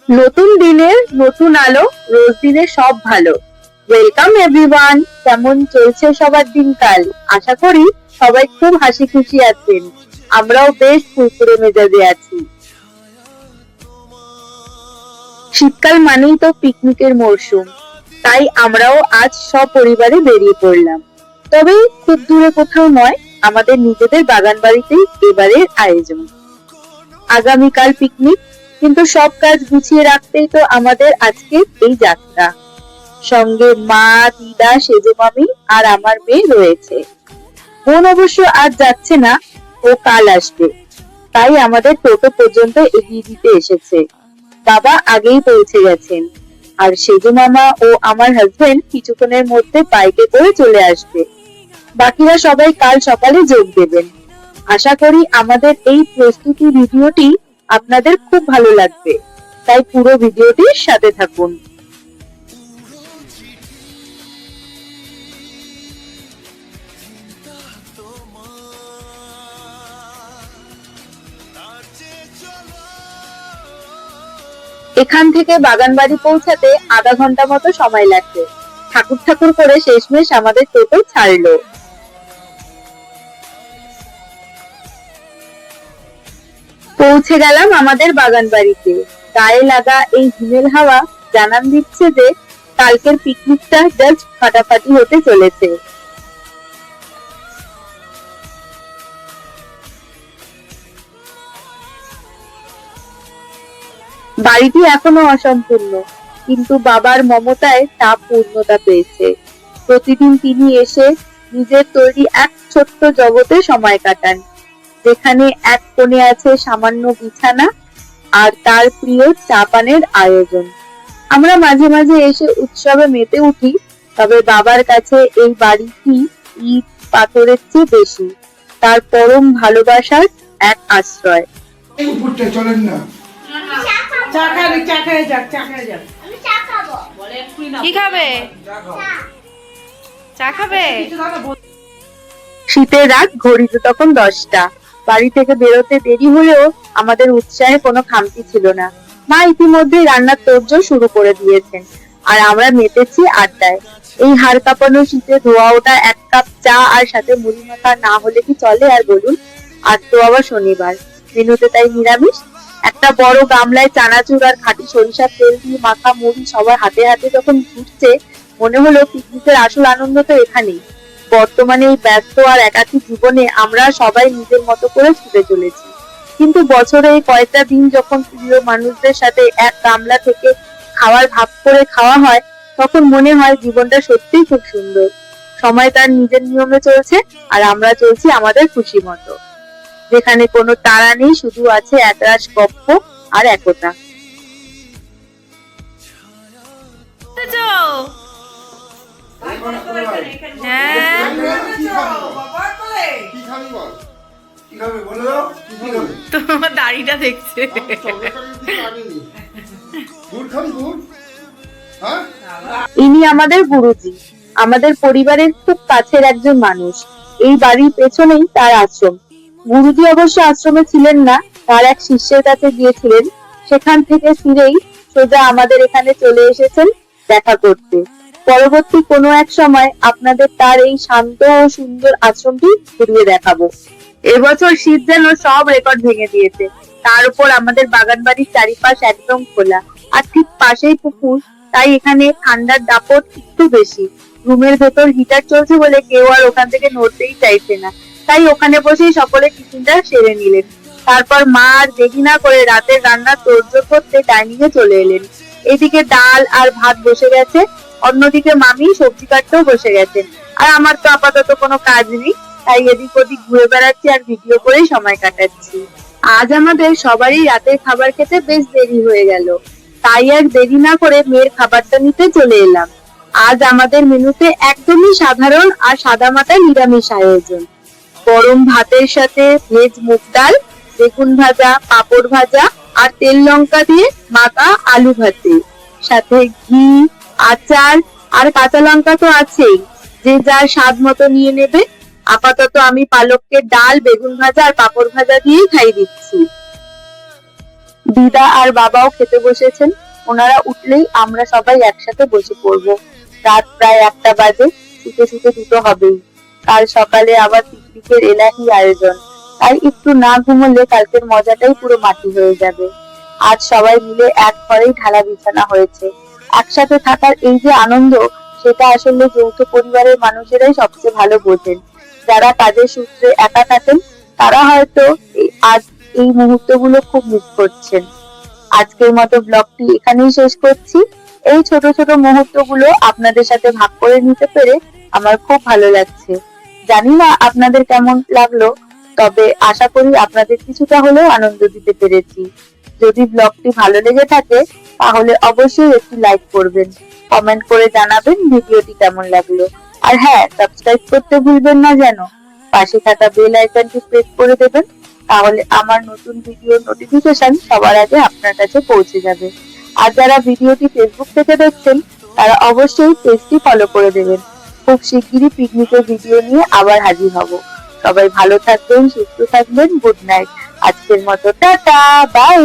নতুন দিনের নতুন আলো, রোজ দিনের সব ভালো। Welcome everyone. কেমন চলছে সবার দিনকাল? আশা করি সবাই খুব হাসি খুশি আছেন। আমরাও বেশ ফুরফুরে মেজাজে আছি। শীতকাল মানেই তো পিকনিকের মরশুম, তাই আমরাও আজ সপরিবারে বেরিয়ে পড়লাম। তবে খুব দূরে কোথাও নয়, আমাদের নিজেদের বাগান বাড়িতেই এবারের আয়োজন। আগামীকাল পিকনিক, কিন্তু সব কাজ গুছিয়ে রাখতেই তো আমাদের আজকে এই যাত্রা। সঙ্গে মা, দিদা, সেজো মামি আর আমার মেয়ে রয়েছে। বোন অবশ্য আজ যাচ্ছে না, ও কাল আসবে, তাই আমাদের টোটো পর্যন্ত এগিয়ে দিতে এসেছে। বাবা আগেই পৌঁছে গেছেন, আর সেজো মামা ও আমার হাজবেন্ড কিছুক্ষণের মধ্যে বাইকে করে চলে আসবে। বাকিরা সবাই কাল সকালে যোগ দেবেন। আশা করি আমাদের এই প্রস্তুতি ভিডিওটি আপনাদের খুব ভালো লাগবে, তাই পুরো ভিডিওটির সাথে থাকুন। এখান থেকে বাগান বাড়ি পৌঁছাতে আধা ঘন্টা মতো সময় লাগবে। ঠাকুর ঠাকুর করে শেষমেশ আমাদের টোটো ছাড়লো। পৌঁছে গেলাম আমাদের বাগান বাড়িতে। গায়ে লাগা এই হিমেল হাওয়া জানান দিচ্ছে যে কালকের পিকনিকটা জাস্ট ফাটাফাটি হতে চলেছে। বাড়িটি এখনো অসম্পূর্ণ, কিন্তু বাবার মমতায় তা পূর্ণতা পেয়েছে। প্রতিদিন তিনি এসে নিজের তৈরি এক ছোট্ট জগতে সময় কাটান, যেখানে এক কোণে আছে সামান্য বিছানা আর তার প্রিয় চা পানের আয়োজন। আমরা মাঝে মাঝে এসে উৎসবে মেতে উঠি, তবে বাবার কাছে এই বাড়িটি ইট পাথরের চেয়ে বেশি, তার পরম ভালোবাসার এক আশ্রয়। চলেন না, কি খাবে? চা খাবে? শীতের রাত, ঘড়িতে তখন 10টা। বাড়ি থেকে বেরোতে দেরি হলেও আমাদের উৎসাহে কোনো খামতি ছিল না। মা ইতিমধ্যে রান্নার তোড়জোড় শুরু করে দিয়েছেন, আর আমরা মেতেছি আড্ডায়। এই হাড় কাঁপানো শীতে ধোয়া ওঠা এক কাপ চা আর সাথে মুড়ি মাখা না হলে কি চলে আর বলুন? আর তো আবার শনিবার, মেনুতে তাই নিরামিষ। একটা বড় গামলায় চানাচুর আর খাঁটি সরিষার তেল দিয়ে মাখা মুড়ি সবার হাতে হাতে যখন ঘুরছে, মনে হলো পিকনিকের আসল আনন্দ তো এখানেই। বর্তমানে এই ব্যস্ত আর একাকী জীবনে আমরা সবাই নিজের মতো করে ছুটে চলেছি, কিন্তু বছরে এই কয়েকটা দিন যখন প্রিয় মানুষদের সাথে এক গামলা থেকে খাওয়ার ভাগ করে খাওয়া হয়, তখন মনে হয় জীবনটা সত্যিই খুব সুন্দর। সময় তার নিজের নিয়মে চলছে, আর আমরা চলছি আমাদের খুশি মতো, যেখানে কোনো তাড়া নেই, শুধু আছে একরাশ গপ্প আর একতা। তোমার দাড়িটা দেখছে। ইনি আমাদের গুরুজি, আমাদের পরিবারের খুব কাছের একজন মানুষ। এই বাড়ির পেছনেই তার আশ্রম। গুরুজি অবশ্য আশ্রমে ছিলেন না, তার এক শিষ্যের কাছে গিয়েছিলেন। সেখান থেকে ফিরেই সোজা আমাদের এখানে চলে এসেছেন দেখা করতে। পরবর্তী কোনো এক সময় আপনাদের তার এই শান্ত ও সুন্দর আশ্রমটি ঘুরিয়ে দেখাবো। এবছর শীত যেন সব রেকর্ড ভেঙে দিয়েছে। তার উপর আমাদের বাগান বাড়ির চারিপাশ একদম খোলা, আর ঠিক পাশেই পুকুর, তাই এখানে ঠান্ডার দাপট একটু বেশি। রুমের ভেতর হিটার চলছে বলে কেউ আর ওখান থেকে নড়তেই চাইছে না, তাই ওখানে বসেই সকলে টিফিনটা সেরে নিলেন। তারপর মা আর দেরি না করে রাতের রান্না তোড়জোড় করতে ডাইনিং এ চলে এলেন। এদিকে ডাল আর ভাত বসে গেছে, অন্যদিকে মামি সবজি কাটতেও বসে গেছেন। আর আমার তো আপাতত কোনো কাজ নেই, তাই এদিক ওদিক ঘুরে বেড়াচ্ছি আর ভিডিও করেই সময় কাটাচ্ছি। আজ আমাদের সবারই রাতের খাবার খেতে বেশ দেরি হয়ে গেল, তাই আর দেরি না করে মেয়ের খাবারটা নিতে চলে এলাম। আজ আমাদের মেনুতে একদমই সাধারণ আর সাদামাটা নিরামিষ আয়োজন। গরম ভাতের সাথে ভেজ মুগ ডাল, বেগুন ভাজা, পাঁপড় ভাজা আর তেল লঙ্কা দিয়ে মাখা আলু ভাজি, সাথে ঘি, আচার আর কাঁচা লঙ্কা তো আছেই, যে যার স্বাদ মতো নিয়ে নেবে। আপাতত আমি পালককে ডাল, বেগুন ভাজা আর পাঁপড় ভাজা দিয়েই খাই দিচ্ছি। দিদা আর বাবাও খেতে বসেছেন। ওনারা উঠলেই আমরা সবাই একসাথে বসে পড়বো। রাত প্রায় 1টা বাজে, শুতে শুতে 2টো হবেই। কাল সকালে আবার পিকনিকের এলাহি আয়োজন, তাই একটু না ঘুমোলে কালকের মজাটাই পুরো মাটি হয়ে যাবে। আজ সবাই মিলে এক ঘরেই ঢালা বিছানা হয়েছে। একসাথে থাকার এই যে আনন্দ, সেটা আসলে যৌথ পরিবারের মানুষেরাই সবচেয়ে ভালো বোঝেন। যারা কাজের সূত্রে একা থাকেন তারা হয়তো আজ এই মুহূর্তগুলো খুব মিস করছেন। আজকের মতো ব্লগটি এখানেই শেষ করছি। এই ছোট ছোট মুহূর্তগুলো আপনাদের সাথে ভাগ করে নিতে পেরে আমার খুব ভালো লাগছে। জানি না আপনাদের কেমন লাগলো, তবে আশা করি আপনাদের কিছুটা হলেও আনন্দ দিতে পেরেছি। যদি ব্লগটি ভালো লেগে থাকে তাহলে অবশ্যই একটি লাইক করবেন, কমেন্ট করে জানাবেন ভিডিওটি কেমন লাগলো। আর হ্যাঁ, সাবস্ক্রাইব করতে ভুলবেন না যেন। পাশে থাকা বেল আইকনটি প্রেস করে দেবেন, তাহলে আমার নতুন ভিডিওর নোটিফিকেশন সবার আগে আপনার কাছে পৌঁছে যাবে। আর যারা ভিডিওটি ফেসবুক থেকে দেখছেন তারা অবশ্যই পেজটি ফলো করে দেবেন। খুব শিগগিরই পিকনিকের ভিডিও নিয়ে আবার হাজির হব। সবাই ভালো থাকবেন, সুস্থ থাকবেন। Good night. আজকের মতো টাটা, বাই।